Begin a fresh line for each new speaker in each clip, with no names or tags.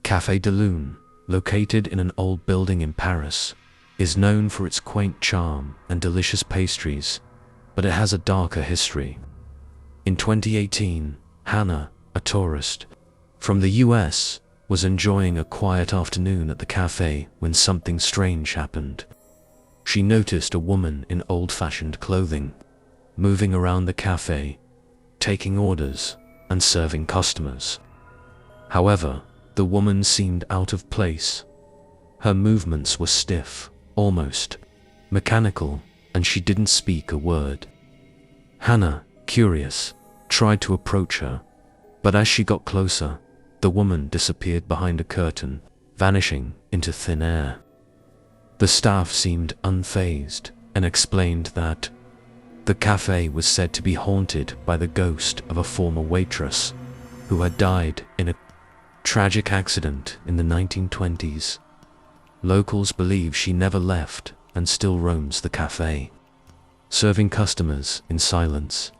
Café de Lune, located in an old building in Paris, is known for its quaint charm and delicious pastries, but it has a darker history. In 2018, Hannah, a tourist from the US, was enjoying a quiet afternoon at the cafe when something strange happened. She noticed a woman in old-fashioned clothing moving around the cafe, taking orders and serving customers. However, the woman seemed out of place. Her movements were stiff, almost mechanical, and she didn't speak a word. Hannah, curious, tried to approach her, but as she got closer, the woman disappeared behind a curtain, vanishing into thin air. The staff seemed unfazed and explained that the cafe was said to be haunted by the ghost of a former waitress who had died in a tragic accident in the 1920s. Locals believe she never left and still roams the cafe, serving customers in silence.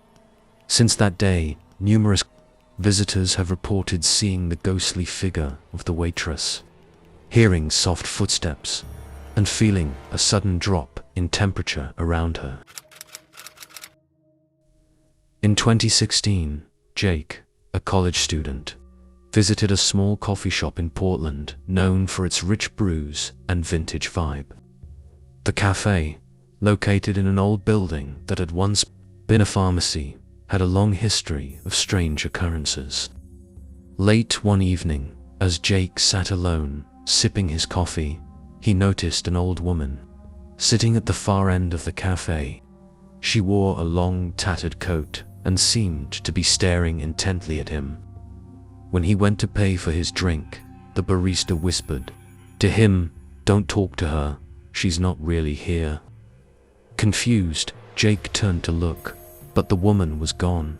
Since that day, numerous visitors have reported seeing the ghostly figure of the waitress, hearing soft footsteps, and feeling a sudden drop in temperature around her. In 2016, Jake, a college student, visited a small coffee shop in Portland known for its rich brews and vintage vibe. The cafe, located in an old building that had once been a pharmacy, had a long history of strange occurrences. Late one evening, as Jake sat alone, sipping his coffee, he noticed an old woman sitting at the far end of the cafe. She wore a long, tattered coat and seemed to be staring intently at him. When he went to pay for his drink, the barista whispered to him, "Don't talk to her, she's not really here." Confused, Jake turned to look, but the woman was gone.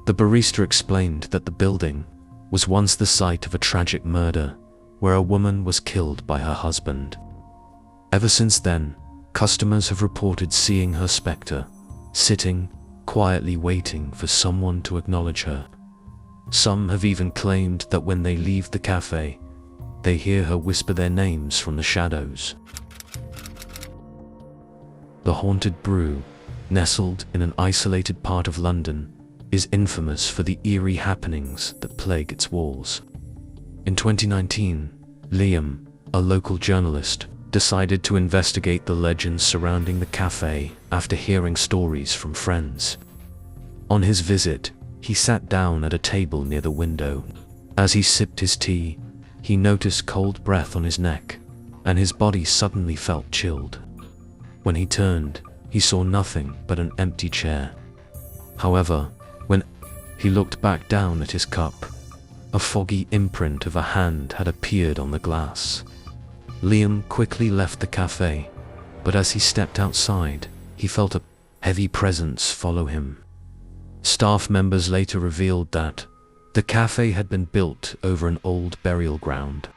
The barista explained that the building was once the site of a tragic murder, where a woman was killed by her husband. Ever since then, customers have reported seeing her specter, sitting, quietly waiting for someone to acknowledge her. Some have even claimed that when they leave the cafe, they hear her whisper their names from the shadows. The haunted Brew, nestled in an isolated part of London, is infamous for the eerie happenings that plague its walls. In 2019, Liam, a local journalist, decided to investigate the legends surrounding the cafe after hearing stories from friends. On his visit, he sat down at a table near the window. As he sipped his tea, he noticed cold breath on his neck, and his body suddenly felt chilled. When he turned, he saw nothing but an empty chair. However, when he looked back down at his cup, a foggy imprint of a hand had appeared on the glass. Liam quickly left the cafe, but as he stepped outside, he felt a heavy presence follow him. Staff members later revealed that the cafe had been built over an old burial ground,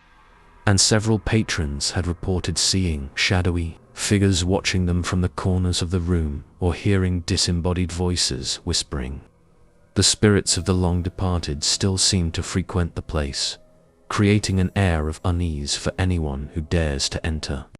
and several patrons had reported seeing shadowy figures watching them from the corners of the room or hearing disembodied voices whispering. The spirits of the long departed still seem to frequent the place, creating an air of unease for anyone who dares to enter.